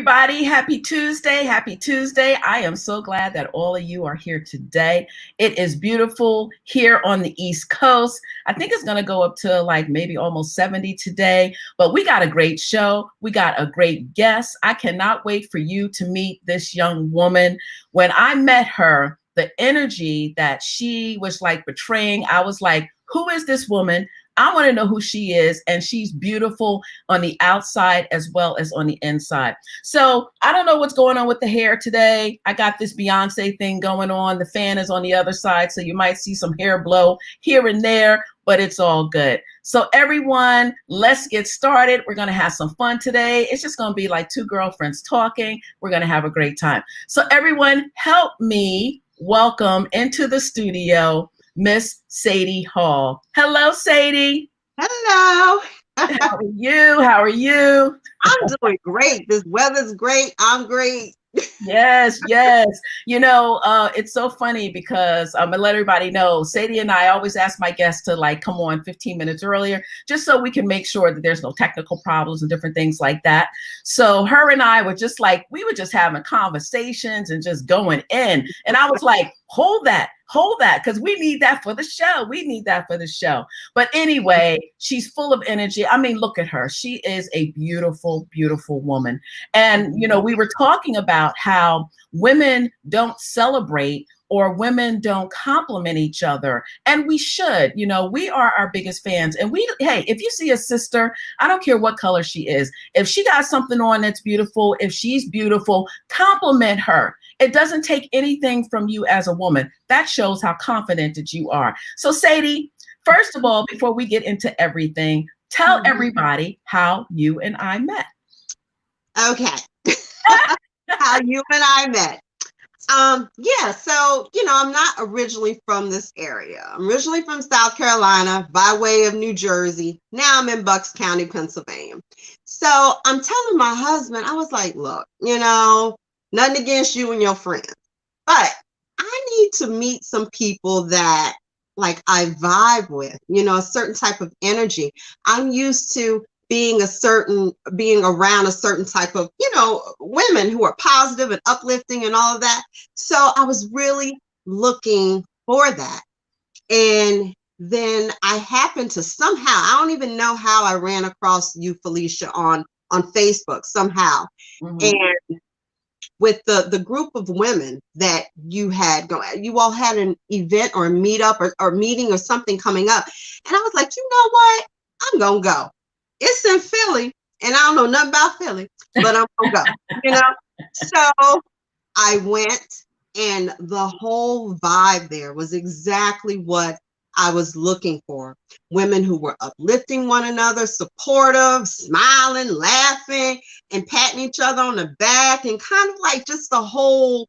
everybody. Happy Tuesday. Happy Tuesday. I am so glad that all of you are here today. It is beautiful here on the East Coast. I think it's going to go up to like maybe almost 70 today, but we got a great show. We got a great guest. I cannot wait for you to meet this young woman. When I met her, the energy that she was like portraying, I was like, who is this woman? I want to know who she is, and she's beautiful on the outside as well as on the inside. So I don't know what's going on with the hair today. I got this Beyonce thing going on. The fan is on the other side, so you might see some hair blow here and there, but it's all good. So everyone, let's get started. We're going to have some fun today. It's just going to be like two girlfriends talking. We're going to have a great time. So everyone, help me welcome into the studio Miss Sadie Hall. Hello, Sadie. Hello. How are you? How are you? I'm doing great. This weather's great. I'm great. Yes, yes. You know, it's so funny because I'm gonna let everybody know, Sadie and I always ask my guests to like come on 15 minutes earlier, just so we can make sure that there's no technical problems and different things like that. So her and I were just like, we were just having conversations and just going in. And I was like, hold that, because we need that for the show. We need that for the show. But anyway, she's full of energy. I mean, look at her. She is a beautiful, beautiful woman. And, you know, we were talking about how women don't celebrate or women don't compliment each other. And we should. You know, we are our biggest fans. And hey, if you see a sister, I don't care what color she is, if she got something on that's beautiful, if she's beautiful, compliment her. It doesn't take anything from you as a woman. That shows how confident that you are. So Sadie, first of all, before we get into everything, tell everybody how you and I met. Okay. How you and I met. Yeah, so, you know, I'm not originally from this area. I'm originally from South Carolina by way of New Jersey. Now I'm in Bucks County, Pennsylvania. So I'm telling my husband, I was like, look, you know, nothing against you and your friends, but I need to meet some people that like I vibe with, you know, a certain type of energy. I'm used to being around a certain type of, you know, women who are positive and uplifting and all of that. So I was really looking for that. And then I happened to somehow, I don't even know how I ran across you, Felicia, on Facebook somehow. And with the group of women that you had going, you all had an event or a meetup or meeting or something coming up. And I was like, you know what? I'm going to go. It's in Philly, and I don't know nothing about Philly, but I'm going to go, you know? So I went, and the whole vibe there was exactly what I was looking for. Women who were uplifting one another, supportive, smiling, laughing, and patting each other on the back, and kind of like just the whole,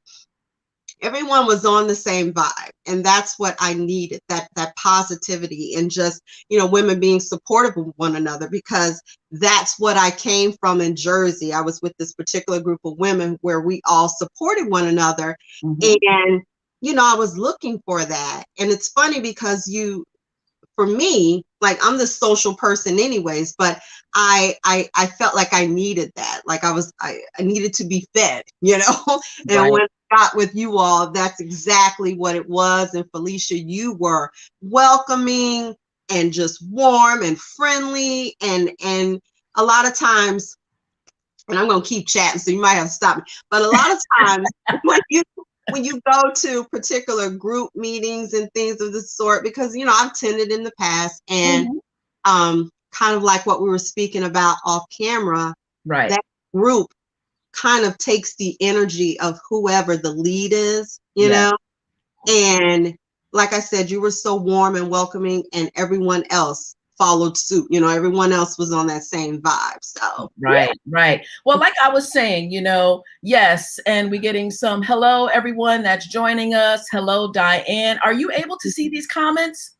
everyone was on the same vibe. And that's what I needed, that positivity, and just, you know, women being supportive of one another, because that's what I came from in Jersey. I was with this particular group of women where we all supported one another. And, you know, I was looking for that. And it's funny because for me, like, I'm the social person anyways, but I felt like I needed that. Like I needed to be fed, you know. And Right. when I got with you all, that's exactly what it was. And Felicia, you were welcoming and just warm and friendly, and a lot of times, and I'm gonna keep chatting, so you might have to stop me. But a lot of times when you go to particular group meetings and things of this sort, because, you know, I've attended in the past, and kind of like what we were speaking about off camera, Right. that group kind of takes the energy of whoever the lead is, you know. And like I said, you were so warm and welcoming, and everyone else followed suit. You know, everyone else was on that same vibe. So Right, right. Well, like I was saying, you know, yes, and we're getting some hello, everyone that's joining us. Hello, Diane. Are you able to see these comments?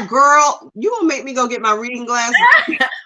Girl, you gonna make me go get my reading glasses?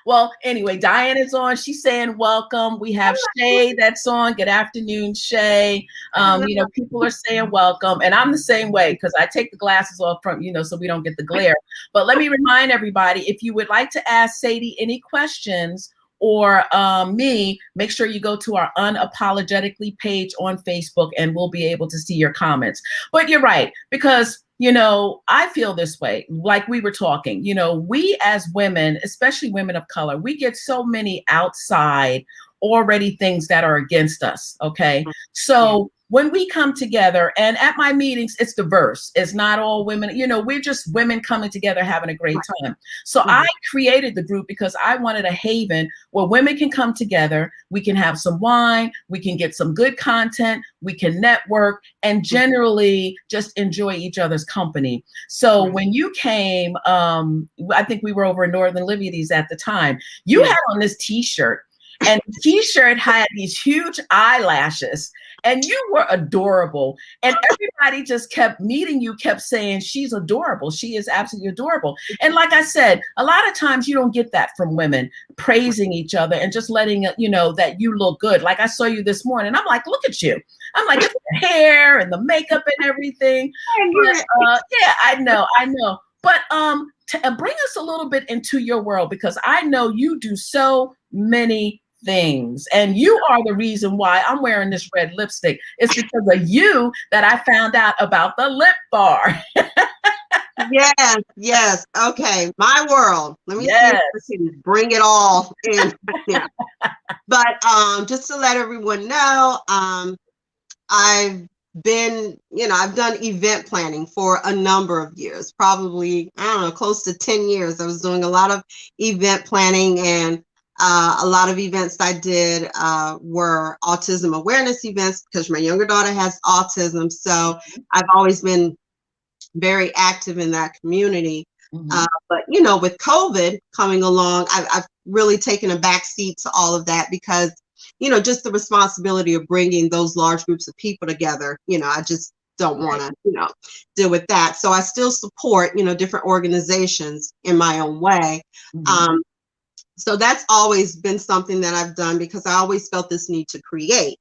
Well, anyway, Diane is on. She's saying welcome. We have Shay that's on. Good afternoon, Shay. You know, people are saying welcome. And I'm the same way, because I take the glasses off from, you know, so we don't get the glare. But let me remind everybody, if you would like to ask Sadie any questions, or me, make sure you go to our Unapologetically page on Facebook and we'll be able to see your comments. But you're right, because I feel this way, like we were talking, we as women, especially women of color, we get so many outside already things that are against us. Okay. So when we come together, and at my meetings, it's diverse. It's not all women, we're just women coming together, having a great time. So I created the group because I wanted a haven where women can come together. We can have some wine. We can get some good content. We can network and generally just enjoy each other's company. So when you came, I think we were over in Northern Liberties at the time, you had on this t-shirt. And the t-shirt had these huge eyelashes and you were adorable. And everybody just kept meeting you, kept saying, she's adorable. She is absolutely adorable. And like I said, a lot of times you don't get that from women, praising each other and just letting it, that you look good. Like I saw you this morning. I'm like, look at you. I'm like, it's the hair and the makeup and everything. But, yeah, I know. But bring us a little bit into your world, because I know you do so many things, and you are the reason why I'm wearing this red lipstick. It's because of you that I found out about the lip bar. Yes. Okay, my world. Let me see if I can bring it all in. But just to let everyone know, I've done event planning for a number of years, probably, I don't know, close to 10 years. I was doing a lot of event planning, and a lot of events I did were autism awareness events because my younger daughter has autism. So I've always been very active in that community. But, with COVID coming along, I've really taken a back seat to all of that because, just the responsibility of bringing those large groups of people together, I just don't want to, deal with that. So I still support, different organizations in my own way. So that's always been something that I've done because I always felt this need to create.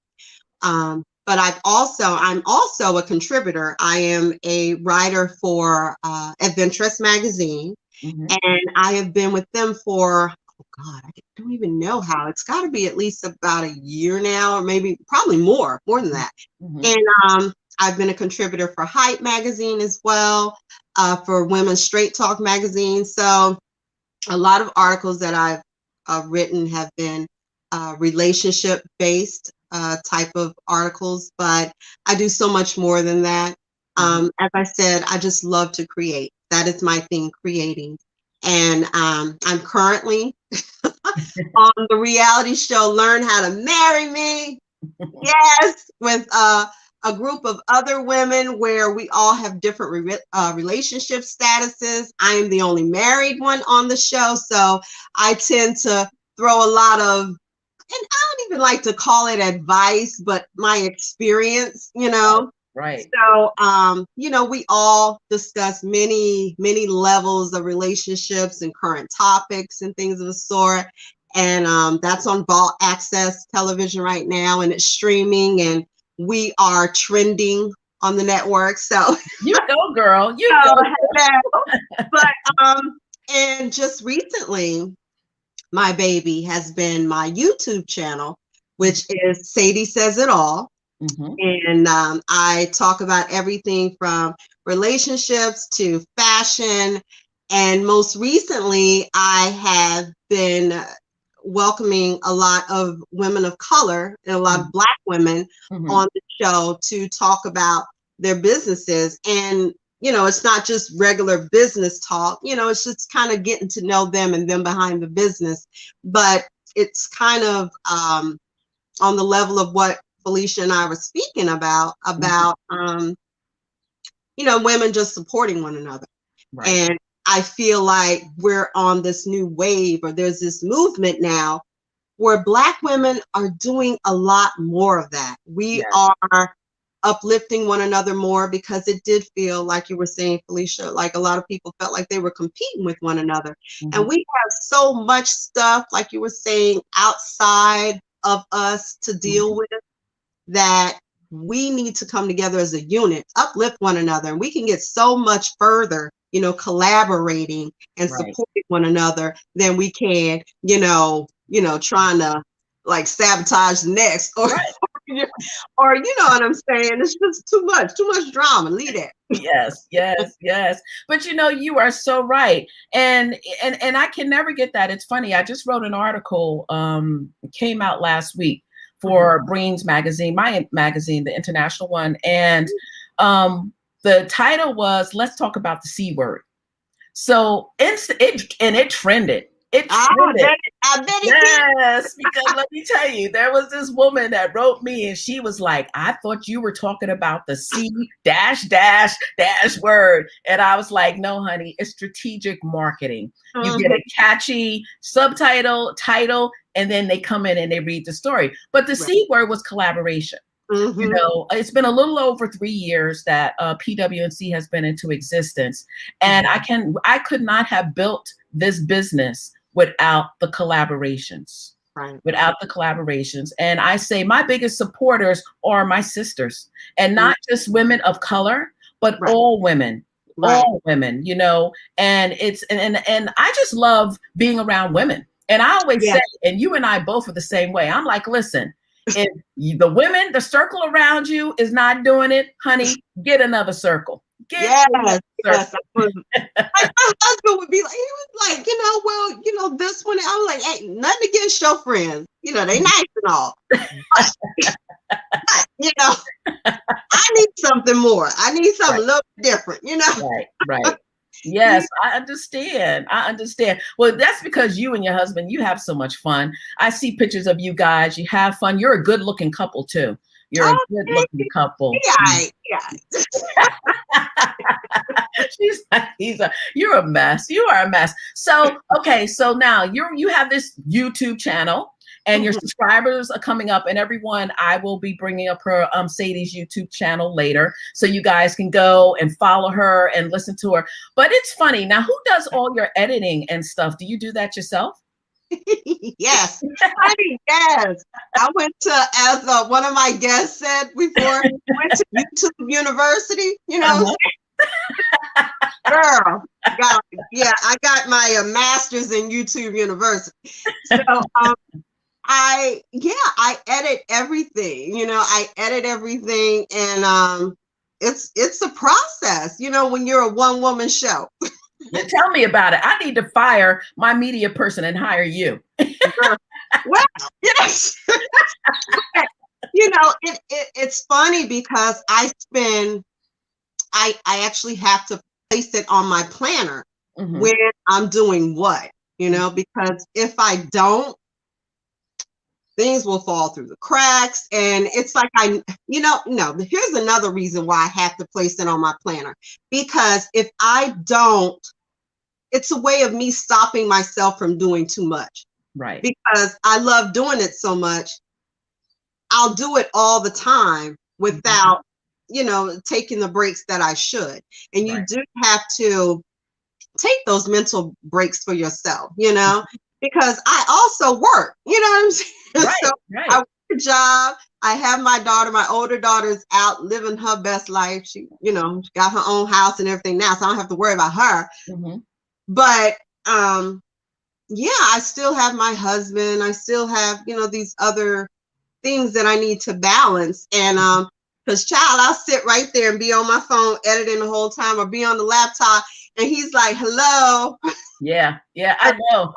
But I'm also a contributor. I am a writer for Adventress magazine, and I have been with them for, oh God, I don't even know how. It's got to be at least about a year now, or maybe probably more than that. And I've been a contributor for Hype magazine as well, for Women's Straight Talk magazine. So a lot of articles that I've written have been relationship-based type of articles, but I do so much more than that. As I said, I just love to create. That is my thing, creating. And I'm currently on the reality show Learn How to Marry Me. Yes, with a group of other women where we all have different relationship statuses. I am the only married one on the show, so I tend to throw a lot of, and I don't even like to call it advice, but my experience, Right. So, we all discuss many levels of relationships and current topics and things of the sort. And that's on Vault Access Television right now, and it's streaming, and we are trending on the network. So you go, girl. You go. But and just recently, my baby has been my YouTube channel, which is Sadie Says It All. And I talk about everything from relationships to fashion. And most recently, I have been welcoming a lot of women of color and a lot of Black women on the show to talk about their businesses. And, it's not just regular business talk, it's just kind of getting to know them and them behind the business. But it's kind of on the level of what Felicia and I were speaking about women just supporting one another. Right. And I feel like we're on this new wave, or there's this movement now where Black women are doing a lot more of that. We are uplifting one another more, because it did feel like you were saying, Felicia, like a lot of people felt like they were competing with one another. And we have so much stuff, like you were saying, outside of us to deal with, that we need to come together as a unit, uplift one another, and we can get so much further, collaborating and supporting one another than we can, trying to like sabotage the next, or Right. or you know what I'm saying? It's just too much drama. Leave that. Yes. But you are so right. And I can never get that. It's funny. I just wrote an article, came out last week for Breen's magazine, my magazine, the international one. And the title was "Let's Talk About the C Word." So it trended. It trended. I bet it Yes, because let me tell you, there was this woman that wrote me and she was like, I thought you were talking about the C dash dash dash word. And I was like, no, honey, it's strategic marketing. You get a catchy subtitle, title, and then they come in and they read the story. But the C word was collaboration. It's been a little over 3 years that PWNC has been into existence. And I could not have built this business without the collaborations. Without the collaborations. And I say my biggest supporters are my sisters, and not just women of color, but all women. All women, and it's and I just love being around women. And I always say, and you and I both are the same way. I'm like, listen, if the women, the circle around you is not doing it, honey, get another circle. Yes. My husband would be like, he was like, well, this one. I was like, hey, nothing against your friends. They nice and all. But, I need something more. I need something a little different, Right. Yes, I understand. Well, that's because you and your husband, you have so much fun. I see pictures of you guys. You have fun. You're a good looking couple too. You're a good looking couple. Yeah. She's like, you're a mess. You are a mess. So, okay. So now you have this YouTube channel and your subscribers are coming up, and everyone, I will be bringing up her, Sadie's YouTube channel later. So you guys can go and follow her and listen to her. But it's funny. Now, who does all your editing and stuff? Do you do that yourself? Yes. Yes. I went to, as one of my guests said before, went to YouTube University, Girl, I got my master's in YouTube University. So I edit everything. I edit everything, and it's a process. When you're a one woman show. Yeah, tell me about it. I need to fire my media person and hire you. Well, yes. It's funny because I actually have to place it on my planner when I'm doing what, because if I don't, things will fall through the cracks. And it's like, no, here's another reason why I have to place it on my planner, because if I don't, it's a way of me stopping myself from doing too much. Right. Because I love doing it so much. I'll do it all the time without, taking the breaks that I should. And you do have to take those mental breaks for yourself, because I also work, you know what I'm saying? So I work a job. I have my daughter, my older daughter's out living her best life. She, she got her own house and everything now, so I don't have to worry about her. But I still have my husband. I still have, these other things that I need to balance. And because I'll sit right there and be on my phone editing the whole time, or be on the laptop, and he's like, hello. Yeah, I know.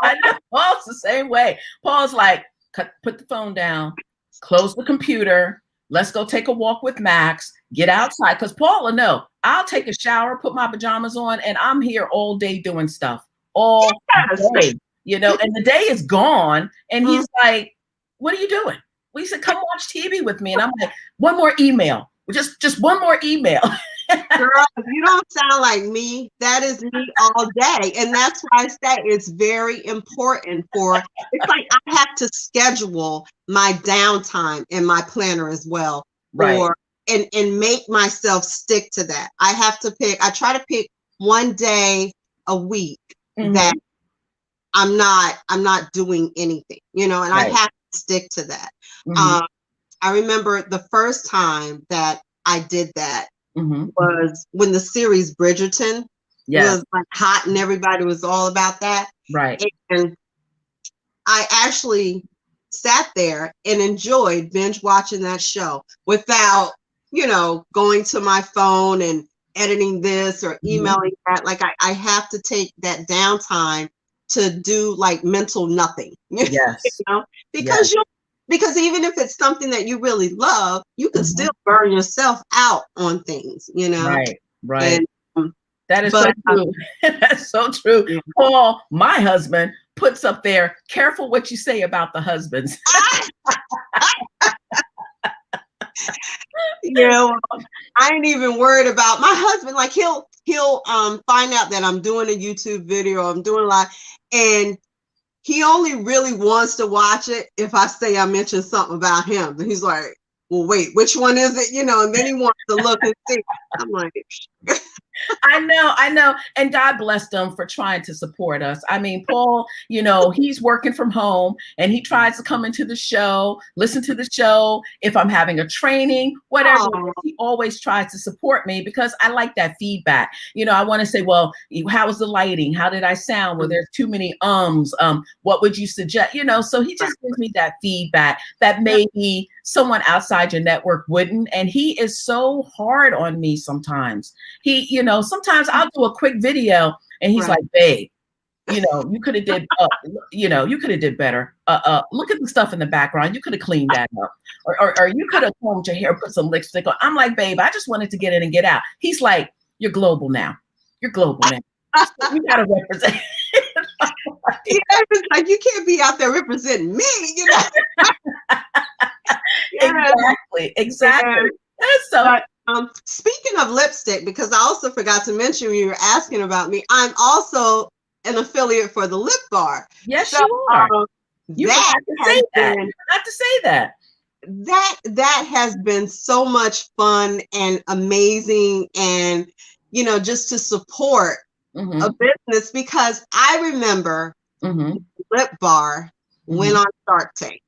Paul's the same way. Paul's like, put the phone down, close the computer. Let's go take a walk with Max, get outside. Because Paul will know, I'll take a shower, put my pajamas on, and I'm here all day doing stuff. All day, and the day is gone. And he's like, what are you doing? We said, come watch TV with me. And I'm like, one more email. Just one more email. Girl, you don't sound like me. That is me all day. And that's why I say it's very important it's like I have to schedule my downtime in my planner as well. Right. And make myself stick to that. I try to pick one day a week that I'm not doing anything, and I have to stick to that. I remember the first time that I did that was when the series Bridgerton was like hot and everybody was all about that. Right. And I actually sat there and enjoyed binge watching that show without, going to my phone and editing this or emailing that. Like I have to take that downtime to do like mental nothing, Yes. because because even if it's something that you really love, you can still burn yourself out on things, Right. And, that is so true. That's so true. Yeah. Paul, my husband, puts up there, careful what you say about the husbands. I ain't even worried about my husband. Like he'll find out that I'm doing a YouTube video, I'm doing a lot, and he only really wants to watch it if I say I mentioned something about him. And he's like, well, wait, which one is it? And then he wants to look and see. I'm like, I know. And God bless them for trying to support us. I mean, Paul, he's working from home and he tries to come into the show, listen to the show. If I'm having a training, whatever, he always tries to support me because I like that feedback. I want to say, well, how was the lighting? How did I sound? Well, there's too many what would you suggest? So he just gives me that feedback that maybe someone outside your network wouldn't. And he is so hard on me sometimes. Sometimes I'll do a quick video and he's like, babe, you could have did, you could have did better. Look at the stuff in the background. You could have cleaned that up. Or you could have combed your hair, put some lipstick on. I'm like, babe, I just wanted to get in and get out. He's like, you're global now. You're global now. So you got to represent. It's like, you can't be out there representing me, Exactly. So, speaking of lipstick, because I also forgot to mention when you were asking about me, I'm also an affiliate for the Lip Bar. Yes, you are. You forgot to say that. That has been so much fun and amazing, and just to support a business, because I remember Lip Bar went on Shark Tank.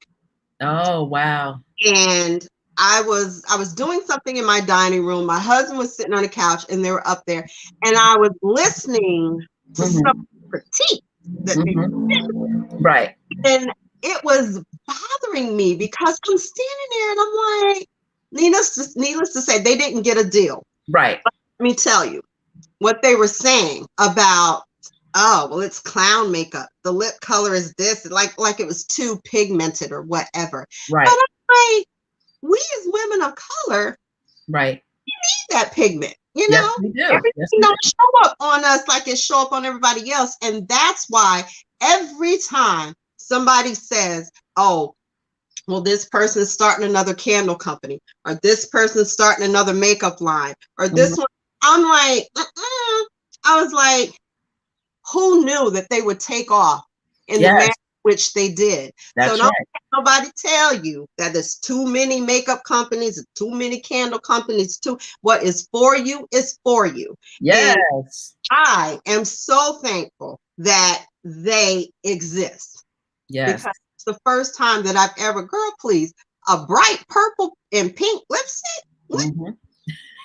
Oh, wow. And I was doing something in my dining room. My husband was sitting on the couch and they were up there, and I was listening to some critique that they did. Right. And it was bothering me because I'm standing there and I'm like, needless to say, they didn't get a deal. Right. But let me tell you what they were saying about, oh, well, it's clown makeup. The lip color is this, like it was too pigmented or whatever. Right. But I'm like, we as women of color, right, we need that pigment. Yes, we do. Everything don't show up on us like it show up on everybody else. And that's why every time somebody says, oh, well, this person is starting another candle company, or this person is starting another makeup line, or this one, I'm like, I was like, who knew that they would take off in the manner which they did? That's so don't let nobody tell you that there's too many makeup companies, too many candle companies. What is for you is for you. Yes. And I am so thankful that they exist. Yes. Because it's the first time that I've ever, girl, please, a bright purple and pink lipstick. And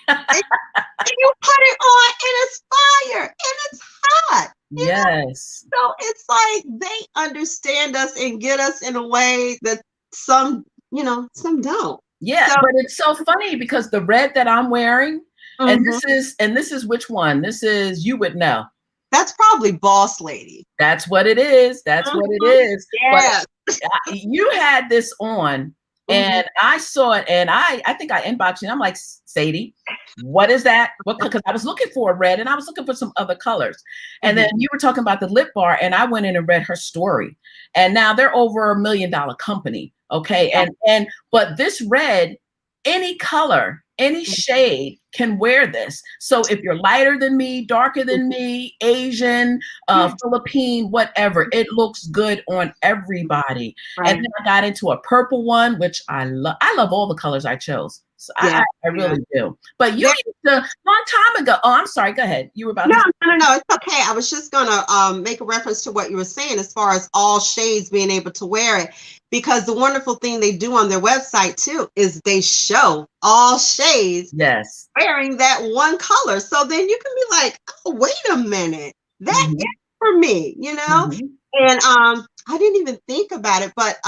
you put it on and it's fire and it's hot. Yes. So it's like they understand us and get us in a way that some don't. Yeah, but it's so funny because the red that I'm wearing, and this is which one? This is, you would know. That's probably Boss Lady. That's what it is. That's what it is. Yes. But you had this on and I saw it and I think I inboxed you. I'm like, Sadie, what is that? Because I was looking for a red and I was looking for some other colors. And then you were talking about the Lip Bar and I went in and read her story. And now they're over $1 million company. Okay. But this red, any color, any shade can wear this. So if you're lighter than me, darker than me, Asian, Philippine, whatever, it looks good on everybody. Right. And then I got into a purple one, which I love. I love all the colors I chose. So I really do. But you used to, long time ago. Oh, I'm sorry. Go ahead. You were about No, it's okay. I was just gonna make a reference to what you were saying as far as all shades being able to wear it. Because the wonderful thing they do on their website too is they show all shades wearing that one color. So then you can be like, oh, wait a minute, that is for me, And I didn't even think about it, but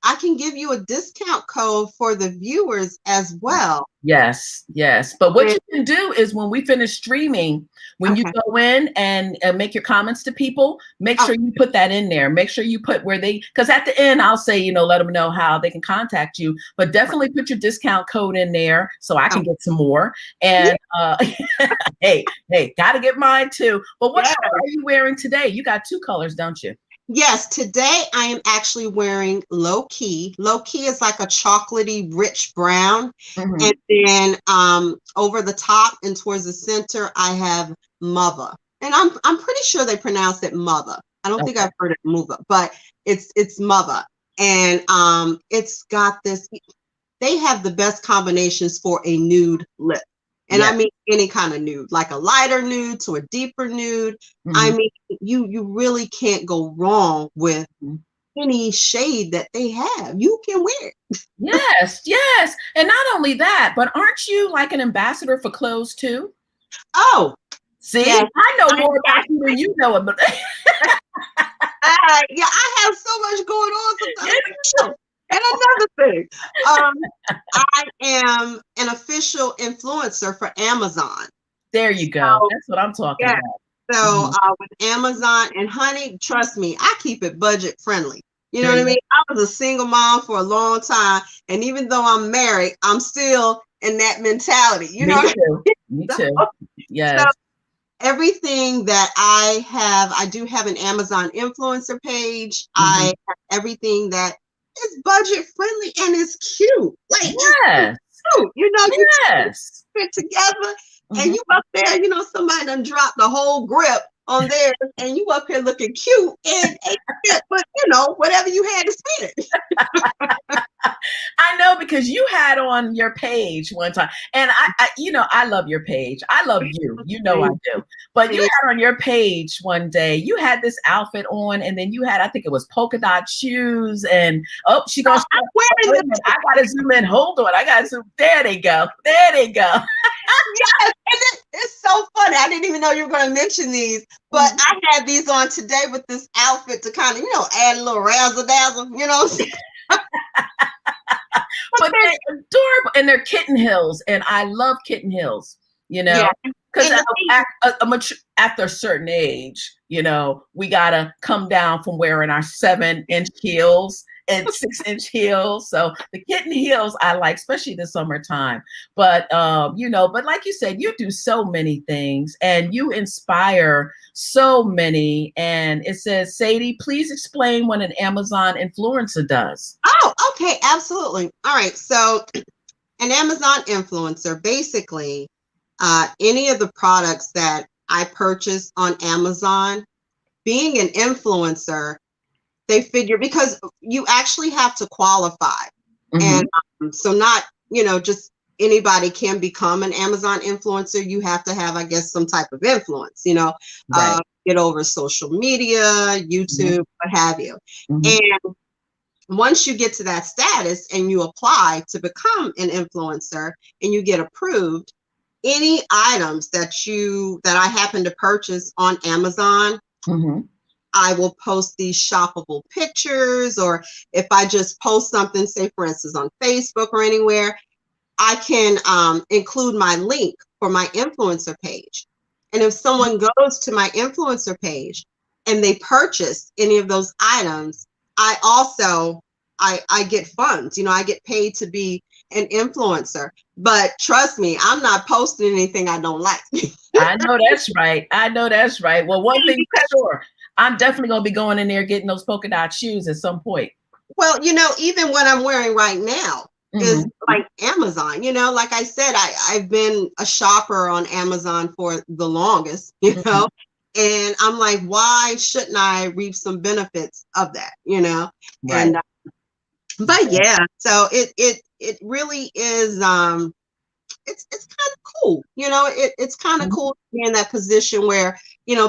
I can give you a discount code for the viewers as well. Yes, yes. But what And, you can do is when we finish streaming, when you okay. go in and make your comments to people, make Oh, sure you put that in there. Make sure you put where they, because at the end, I'll say, let them know how they can contact you, but right. definitely put your discount code in there so I Oh, can get some more. yeah. And hey, got to get mine too. But what Yeah. color are you wearing today? You got two colors, don't you? Yes, today I am actually wearing low key. Low key is like a chocolatey rich brown. Mm-hmm. And then over the top and towards the center, I have mother. And I'm pretty sure they pronounce it mother. I don't think Okay. I've heard it mother, but it's mother. And it's got this, they have the best combinations for a nude lip. And Yeah. I mean any kind of nude, like a lighter nude to a deeper nude. I Mm-hmm. mean, you really can't go wrong with Mm-hmm. any shade that they have. You can wear it. Yes, yes. And not only that, but aren't you like an ambassador for clothes too? Oh, See, yes. I know I'm more about you than you know about. yeah, I have so much going on sometimes. I'm like, "Oh." And another thing, I am an official influencer for Amazon. There you go. So, That's what I'm talking yeah. about. So Mhm. with Amazon and honey, trust me, I keep it budget friendly. You know There what I you go. mean? I was a single mom for a long time, and even though I'm married, I'm still in that mentality. You know Me what too. Me I too. mean? So Yes. everything that I have, I do have an Amazon influencer page. Mhm. I have everything that is budget friendly and is cute. Like it's Yes. cute. You know, you Yes. it together and Mhm. you up there, somebody done dropped the whole grip on there and you up here looking cute and ain't it, but whatever you had to spend. I know because you had on your page one time, and I love your page. I love you. You know I do. But you had on your page one day, you had this outfit on, and then you had, I think it was polka dot shoes, and she So goes, I'm oh, wearing wait a them. minute, I gotta zoom in. Hold on, I gotta zoom. There they go. There they go. Yes, and it's so funny. I didn't even know you were going to mention these, but I had these on today with this outfit to kind of, add a little razzle dazzle, you know. But But they're adorable, and they're kitten heels, and I love kitten heels. yeah, Because and after a certain age, we gotta come down from wearing our 7-inch heels and 6-inch heels. So the kitten heels I like, especially the summertime. But but like you said, you do so many things and you inspire so many. And it says, Sadie, please explain what an Amazon influencer does. oh, okay, absolutely. All right, so an Amazon influencer, basically, any of the products that I purchase on Amazon, being an influencer, they figure because you actually have to qualify. Mm-hmm. And so not, just anybody can become an Amazon influencer. You have to have, I guess, some type of influence, Right. get over social media, Mm-hmm. YouTube, what have you. Mm-hmm. And once you get to that status and you apply to become an influencer and you get approved, any items that I happen to purchase on Amazon, Mm-hmm. I will post these shoppable pictures, or if I just post something, say for instance on Facebook or anywhere, I can include my link for my influencer page. And if someone goes to my influencer page and they purchase any of those items, I also I get funds. I get paid to be an influencer. But trust me, I'm not posting anything I don't like. I know that's right. I know that's right. Well, one thing for sure, I'm definitely going to be going in there getting those polka dot shoes at some point. Well, even what I'm wearing right now is Mm-hmm. like Amazon. Like I said, I've been a shopper on Amazon for the longest, Mm-hmm. and I'm like, why shouldn't I reap some benefits of that, Right. And but yeah, so it really is it's kind of cool, it's kind of Mm-hmm. cool to be in that position where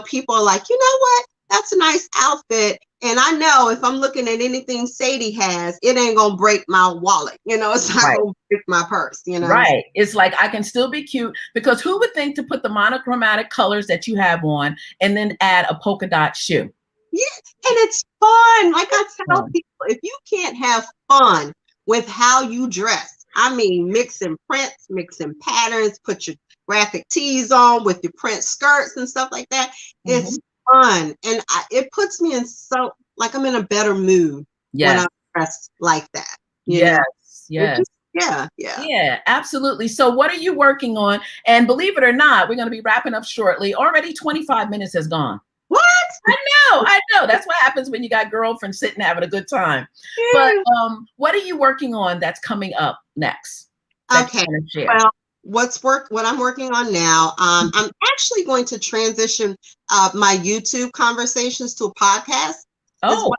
people are like, you know what, that's a nice outfit, and I know if I'm looking at anything Sadie has, it ain't gonna break my wallet, it's not Right. gonna break my purse. Right. It's like I can still be cute because who would think to put the monochromatic colors that you have on and then add a polka dot shoe? Yeah, and it's fun. Like I tell Fun. people, if you can't have fun with how you dress, I mean, mixing prints, mixing patterns, put your graphic tees on with your print skirts and stuff like that, it's Mhm. fun. And it puts me in like I'm in a better mood when Yes. I'm dressed like that, you know? Yes. It Yes. just, yeah, yeah. Yeah, absolutely. So what are you working on? And believe it or not, we're going to be wrapping up shortly. Already 25 minutes has gone. What? I know. That's what happens when you got girlfriends sitting having a good time. But Yeah. what are you working on that's coming up next that Okay. you want to share? Well, what I'm working on now, I'm actually going to transition my YouTube conversations to a podcast as well.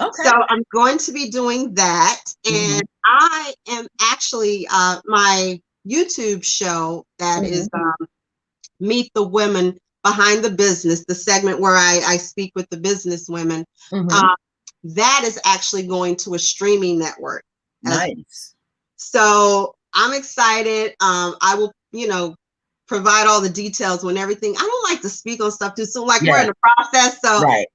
Oh, So okay. I'm going to be doing that. Hmm. And I am actually my YouTube show that is Hmm. Meet the Women Behind the Business, the segment where I speak with the business women. Hmm. Um, that is actually going to a streaming network as Nice. so I'm excited. I will, provide all the details when everything. I don't like to speak on stuff too soon, like we're Yeah, in the process. So, right.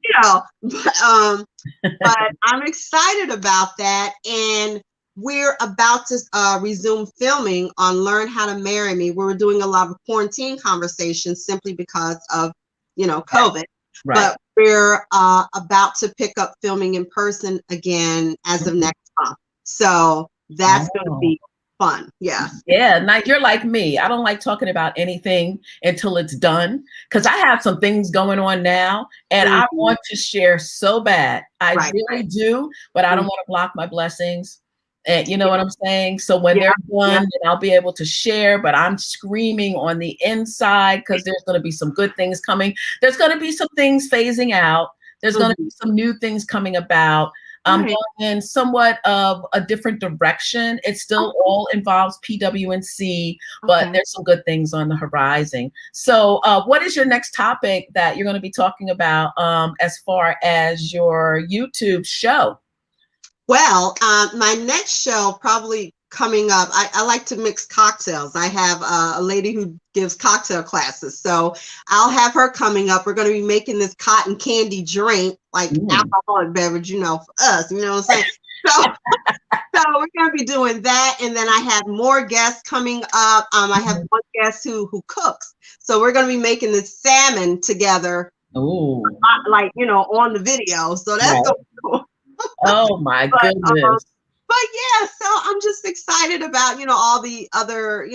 but I'm excited about that. And we're about to resume filming on Learn How to Marry Me. We were doing a lot of quarantine conversations simply because of, Right. COVID. Right. But we're about to pick up filming in person again as of Mhm. next month. So that's going to Oh. be fun. Yeah. Yeah, now you're like me. I don't like talking about anything until it's done because I have some things going on now and I Mhm. want to share so bad. I Right, really right. do, but I don't Mhm. want to block my blessings. And you know Yeah, what I'm saying? So when yeah, they're yeah. done, then I'll be able to share, but I'm screaming on the inside because there's going to be some good things coming. There's going to be some things phasing out. There's going to Mhm. be some new things coming about. I'm Right. going in somewhat of a different direction. It still all involves PWNC, but Okay. there's some good things on the horizon. So, what is your next topic that you're going to be talking about as far as your YouTube show? Well, my next show probably coming up. I like to mix cocktails. I have a lady who gives cocktail classes, so I'll have her coming up. We're going to be making this cotton candy drink, like Mm. alcoholic beverage, for us. You know what I'm saying? So, so we're going to be doing that, and then I have more guests coming up. I have Mhm. one guest who cooks, so we're going to be making this salmon together, Ooh, like on the video. So that's right. going to be cool. Oh my But goodness. but yeah, so I'm just excited about, all the other,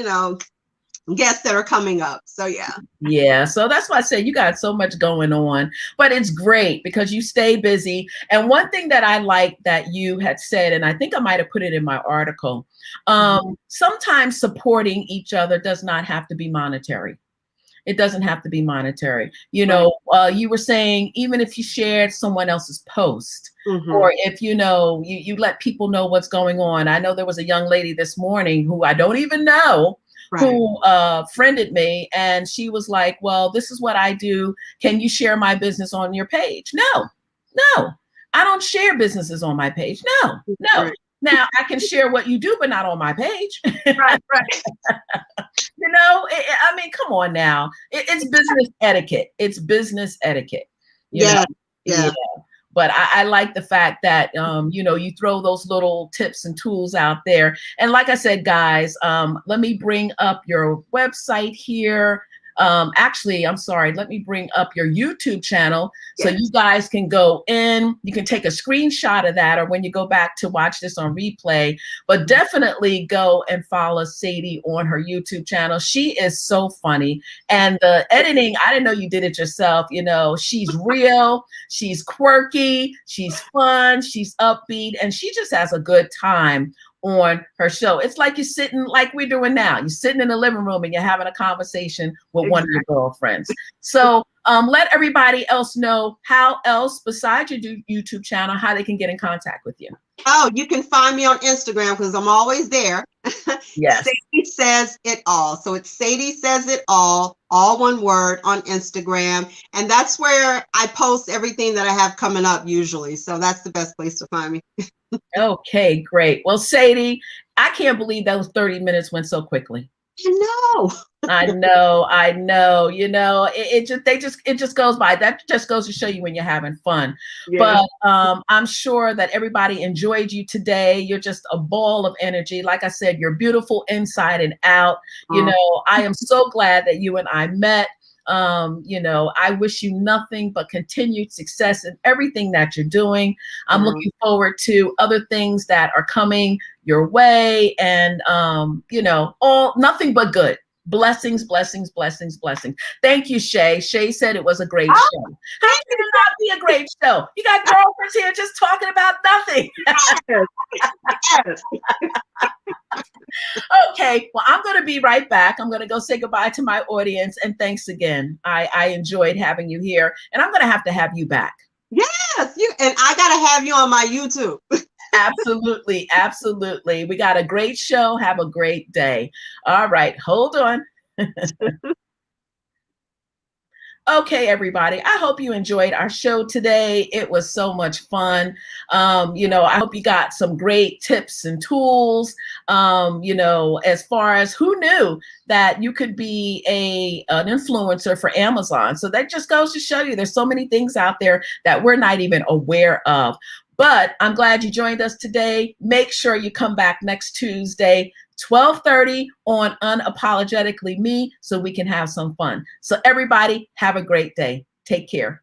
guests that are coming up. So yeah. Yeah, so that's why I say you got so much going on, but it's great because you stay busy. And one thing that I like that you had said, and I think I might have put it in my article, Mhm. sometimes supporting each other does not have to be monetary. It doesn't have to be monetary. Right. You were saying even if you shared someone else's post, Hmm. or if you let people know what's going on. I know there was a young lady this morning who I don't even know Right. who friended me, and she was like, "Well, this is what I do. Can you share my business on your page?" No, no, I don't share businesses on my page. No, no. Right. Now I can share what you do, but not on my page. Right. Right. I mean, come on now. It's business etiquette. It's business etiquette. You know, Yeah. yeah. Yeah. But I like the fact that you throw those little tips and tools out there. And like I said, guys, let me bring up your website here. Actually, I'm sorry. Let me bring up your YouTube channel so you Yes. guys can go in. You can take a screenshot of that, or when you go back to watch this on replay. But definitely go and follow Sadie on her YouTube channel. She is so funny, and the editing. I didn't know you did it yourself. She's real. She's quirky, she's fun, she's upbeat, and she just has a good time on her show. It's like you're sitting like we're doing now. You're sitting in the living room and you're having a conversation with one of your Exactly. girlfriends. So let everybody else know how else, besides your YouTube channel, how they can get in contact with you. Oh, you can find me on Instagram because I'm always there. Yes. Sadie Says It All. So it's Sadie Says It all one word on Instagram. And that's where I post everything that I have coming up usually. So that's the best place to find me. Okay, great. Well, Sadie, I can't believe those 30 minutes went so quickly. know. I know, it just goes by. That just goes to show you when you're having fun. Yeah. But I'm sure that everybody enjoyed you today. You're just a ball of energy. Like I said, you're beautiful inside and out. I am so glad that you and I met. I wish you nothing but continued success in everything that you're doing. I'm looking forward to other things that are coming your way, and all nothing but good. Blessings, blessings, blessings, blessings. Thank you, Shay. Shay said it was a great Oh, show. How can it not be a great show? You got girlfriends here just talking about nothing. yes. Yes. Okay, well, I'm going to be right back. I'm going to go say goodbye to my audience, and thanks again. I enjoyed having you here, and I'm going to have you back. Yes. And I gotta have you on my YouTube. Absolutely, absolutely. We got a great show. Have a great day. All right, hold on. Okay, everybody. I hope you enjoyed our show today. It was so much fun. I hope you got some great tips and tools. As far as who knew that you could be an influencer for Amazon. So that just goes to show you there's so many things out there that we're not even aware of. But I'm glad you joined us today. Make sure you come back next Tuesday, 12:30 on Unapologetically Me, so we can have some fun. So everybody, have a great day. Take care.